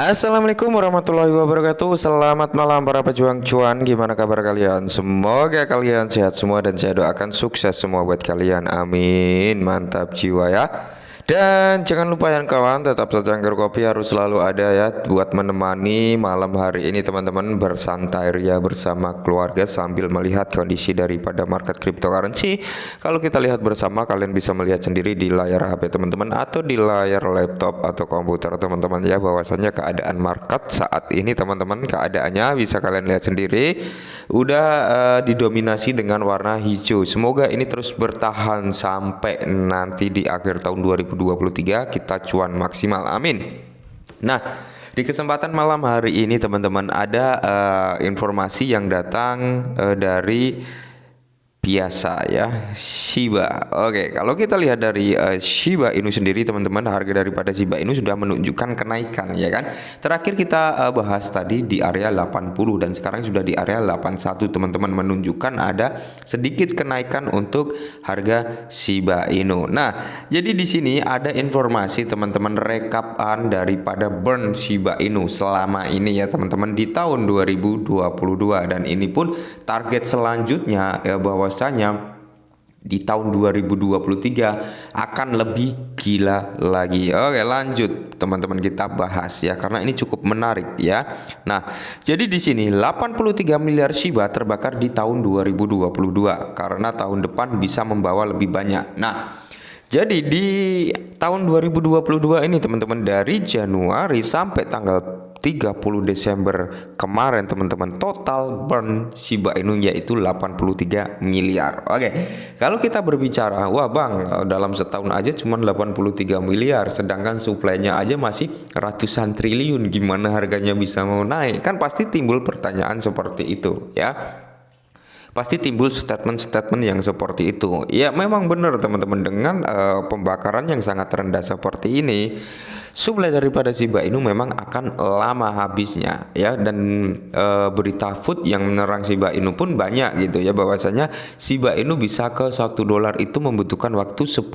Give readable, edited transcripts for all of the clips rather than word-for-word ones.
Assalamualaikum warahmatullahi wabarakatuh. Selamat malam para pejuang cuan. Gimana kabar kalian? Semoga kalian sehat semua dan saya doakan sukses semua buat kalian. Amin. Mantap jiwa ya. Dan jangan lupa yang kawan, tetap secangkir kopi harus selalu ada ya buat menemani malam hari ini teman-teman bersantai ria bersama keluarga sambil melihat kondisi daripada market cryptocurrency. Kalau kita lihat bersama, kalian bisa melihat sendiri di layar HP teman-teman atau di layar laptop atau komputer teman-teman ya, bahwasannya keadaan market saat ini teman-teman, keadaannya bisa kalian lihat sendiri udah didominasi dengan warna hijau. Semoga ini terus bertahan sampai nanti di akhir tahun 2023 kita cuan maksimal, amin. Nah, di kesempatan malam hari ini teman-teman ada informasi yang datang dari biasa ya, Shiba. Oke, kalau kita lihat dari Shiba Inu sendiri teman-teman, harga daripada Shiba Inu sudah menunjukkan kenaikan ya kan. Terakhir kita bahas tadi di area 80 dan sekarang sudah di area 81 teman-teman, menunjukkan ada sedikit kenaikan untuk harga Shiba Inu. Nah, jadi di sini ada informasi teman-teman rekapan daripada burn Shiba Inu selama ini ya teman-teman di tahun 2022, dan ini pun target selanjutnya ya, bahwasanya di tahun 2023 akan lebih gila lagi. Oke, lanjut teman-teman kita bahas ya, karena ini cukup menarik ya. Nah, jadi di sini 83 miliar Shiba terbakar di tahun 2022 karena tahun depan bisa membawa lebih banyak. Nah, jadi di tahun 2022 ini teman-teman, dari Januari sampai tanggal 30 Desember kemarin teman-teman, total burn Shiba Inu yaitu 83 miliar. Oke, kalau kita berbicara, wah bang, dalam setahun aja cuma 83 miliar, sedangkan suplainya aja masih ratusan triliun, gimana harganya bisa mau naik? Kan pasti timbul pertanyaan seperti itu ya. Pasti timbul statement-statement yang seperti itu. Ya memang benar teman-teman, dengan pembakaran yang sangat rendah seperti ini, suplai daripada Shiba Inu memang akan lama habisnya ya. Dan berita food yang menyerang Shiba Inu pun banyak gitu ya, bahwasanya Shiba Inu bisa ke $1 itu membutuhkan waktu 10.000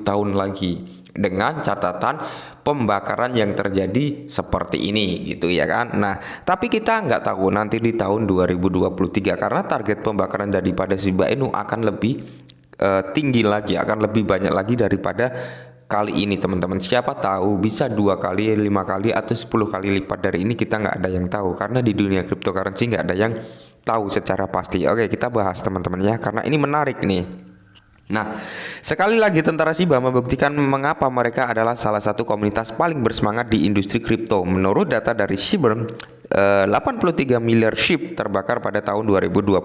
tahun lagi, dengan catatan pembakaran yang terjadi seperti ini gitu ya kan. Nah, tapi kita nggak tahu nanti di tahun 2023, karena target pembakaran daripada Shiba Inu akan lebih tinggi lagi, akan lebih banyak lagi daripada kali ini teman-teman. Siapa tahu bisa 2 kali, 5 kali atau 10 kali lipat dari ini, kita nggak ada yang tahu, karena di dunia cryptocurrency nggak ada yang tahu secara pasti. Oke, kita bahas teman-teman ya, karena ini menarik nih. Nah, sekali lagi tentara Shiba membuktikan mengapa mereka adalah salah satu komunitas paling bersemangat di industri kripto. Menurut data dari Shibburn, 83 miliar SHIB terbakar pada tahun 2022.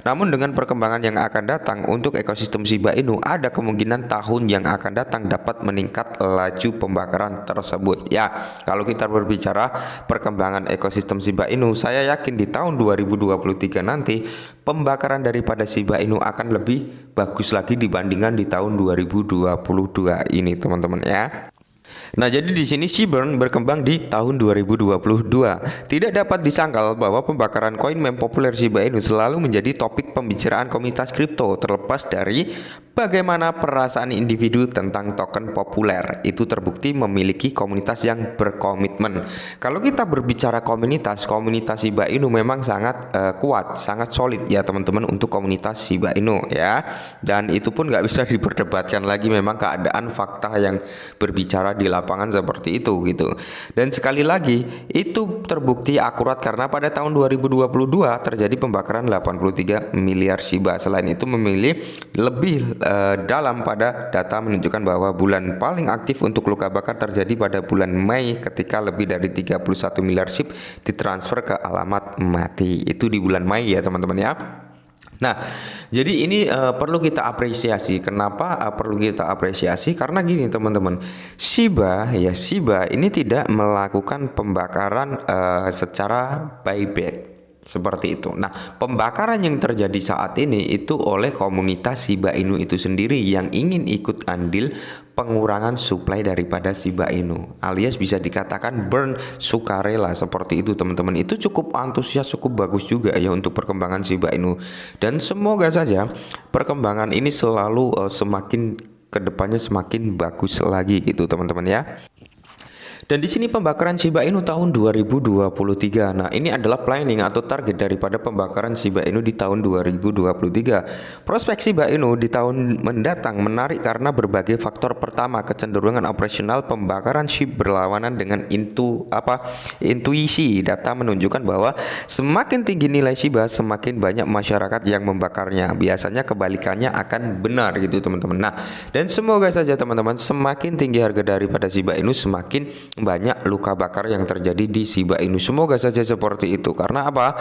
Namun dengan perkembangan yang akan datang untuk ekosistem Shiba Inu, ada kemungkinan tahun yang akan datang dapat meningkat laju pembakaran tersebut. Ya, kalau kita berbicara perkembangan ekosistem Shiba Inu, saya yakin di tahun 2023 nanti pembakaran daripada Shiba Inu akan lebih bagus lagi dibandingkan di tahun 2022 ini teman-teman ya. Nah, jadi di sini Shibburn berkembang di tahun 2022. Tidak dapat disangkal bahwa pembakaran koin meme populer Shiba Inu selalu menjadi topik pembicaraan komunitas kripto, terlepas dari bagaimana perasaan individu tentang token populer. Itu terbukti memiliki komunitas yang berkomitmen. Kalau kita berbicara komunitas Shiba Inu memang sangat kuat, sangat solid ya teman-teman untuk komunitas Shiba Inu ya. Dan itu pun nggak bisa diperdebatkan lagi, memang keadaan fakta yang berbicara di lapangan seperti itu gitu. Dan sekali lagi itu terbukti akurat karena pada tahun 2022 terjadi pembakaran 83 miliar Shiba. Selain itu memilih lebih dalam pada data menunjukkan bahwa bulan paling aktif untuk luka bakar terjadi pada bulan Mei, ketika lebih dari 31 miliar SHIB ditransfer ke alamat mati. Itu di bulan Mei ya teman-teman ya. Nah, jadi ini perlu kita apresiasi. Kenapa perlu kita apresiasi? Karena gini teman-teman, Shiba ini tidak melakukan pembakaran secara buyback seperti itu. Nah, pembakaran yang terjadi saat ini itu oleh komunitas Shiba Inu itu sendiri yang ingin ikut andil pengurangan suplai daripada Shiba Inu, alias bisa dikatakan burn sukarela seperti itu teman-teman. Itu cukup antusias, cukup bagus juga ya untuk perkembangan Shiba Inu, dan semoga saja perkembangan ini selalu semakin kedepannya semakin bagus lagi gitu teman-teman ya. Dan di sini pembakaran Shiba Inu tahun 2023. Nah, ini adalah planning atau target daripada pembakaran Shiba Inu di tahun 2023. Prospek Shiba Inu di tahun mendatang menarik karena berbagai faktor. Pertama, kecenderungan operasional pembakaran SHIB berlawanan dengan intuisi. Data menunjukkan bahwa semakin tinggi nilai Shiba, semakin banyak masyarakat yang membakarnya. Biasanya kebalikannya akan benar gitu, teman-teman. Nah, dan semoga saja teman-teman, semakin tinggi harga daripada Shiba Inu, semakin banyak luka bakar yang terjadi di Shiba Inu. Semoga saja seperti itu. Karena apa?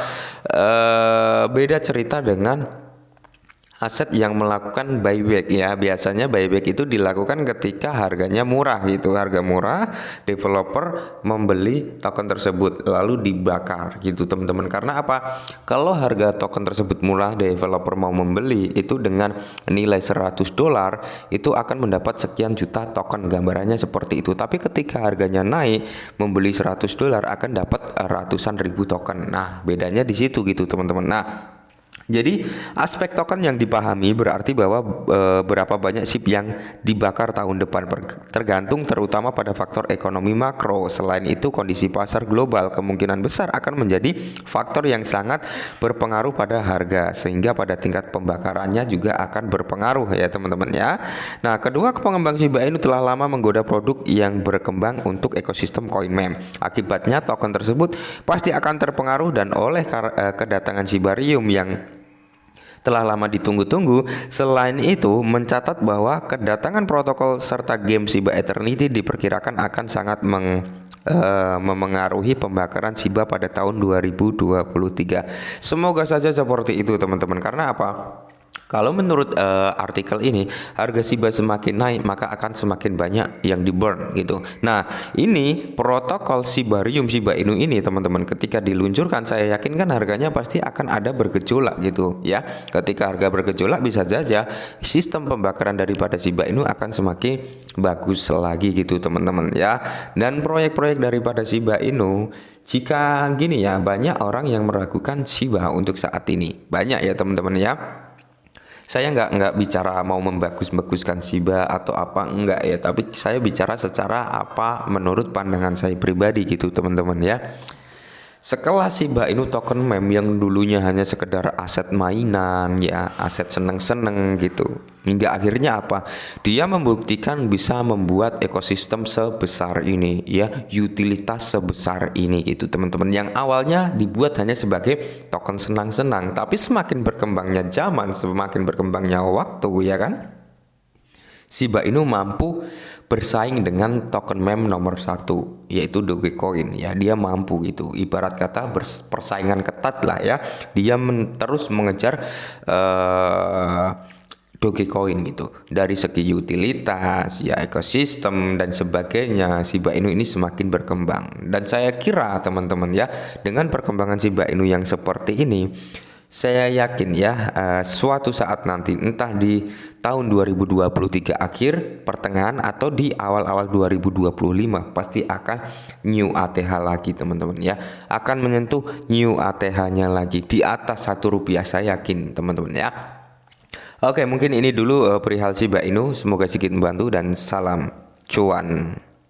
Beda cerita dengan aset yang melakukan buyback ya. Biasanya buyback itu dilakukan ketika harganya murah gitu. Harga murah, developer membeli token tersebut lalu dibakar gitu, teman-teman. Karena apa? Kalau harga token tersebut murah, developer mau membeli itu dengan nilai $100, itu akan mendapat sekian juta token, gambarannya seperti itu. Tapi ketika harganya naik, membeli $100 akan dapat ratusan ribu token. Nah, bedanya di situ gitu, teman-teman. Nah, jadi aspek token yang dipahami berarti bahwa berapa banyak SHIB yang dibakar tahun depan tergantung terutama pada faktor ekonomi makro. Selain itu, kondisi pasar global kemungkinan besar akan menjadi faktor yang sangat berpengaruh pada harga, sehingga pada tingkat pembakarannya juga akan berpengaruh ya, teman-teman ya. Nah, kedua, pengembang Shiba Inu telah lama menggoda produk yang berkembang untuk ekosistem CoinMem. Akibatnya token tersebut pasti akan terpengaruh, dan oleh kedatangan Shibarium yang telah lama ditunggu-tunggu. Selain itu, mencatat bahwa kedatangan protokol serta game Shiba Eternity diperkirakan akan sangat memengaruhi pembakaran Shiba pada tahun 2023. Semoga saja seperti itu, teman-teman. Karena apa? Kalau menurut artikel ini, harga Shiba semakin naik maka akan semakin banyak yang di burn gitu. Nah, ini protokol Shibarium Shiba Inu ini, teman-teman, ketika diluncurkan saya yakin kan harganya pasti akan ada bergejolak gitu ya. Ketika harga bergejolak, bisa saja sistem pembakaran daripada Shiba Inu akan semakin bagus lagi gitu, teman-teman ya. Dan proyek-proyek daripada Shiba Inu, jika gini ya, banyak orang yang meragukan Shiba untuk saat ini. Banyak ya, teman-teman ya. Saya nggak bicara mau membagus-baguskan Shiba atau apa, enggak ya, tapi saya bicara secara apa menurut pandangan saya pribadi gitu, teman-teman ya. Sekelas Shiba Inu token meme yang dulunya hanya sekedar aset mainan ya, aset seneng-seneng gitu, hingga akhirnya apa? Dia membuktikan bisa membuat ekosistem sebesar ini ya, utilitas sebesar ini gitu, teman-teman. Yang awalnya dibuat hanya sebagai token senang-senang, tapi semakin berkembangnya zaman, semakin berkembangnya waktu ya kan, Shiba Inu mampu bersaing dengan token meme nomor 1 yaitu Dogecoin ya. Dia mampu gitu, ibarat kata persaingan ketat lah ya. Dia terus mengejar Dogecoin gitu. Dari segi utilitas ya, ekosistem dan sebagainya, Shiba Inu ini semakin berkembang. Dan saya kira teman-teman ya, dengan perkembangan Shiba Inu yang seperti ini, saya yakin ya, suatu saat nanti entah di tahun 2023 akhir, pertengahan, atau di awal-awal 2025 pasti akan new ATH lagi, teman-teman ya. Akan menyentuh new ATH-nya lagi di atas Rp1, saya yakin, teman-teman ya. Oke, mungkin ini dulu perihal Shiba Inu. Semoga sedikit membantu dan salam cuan.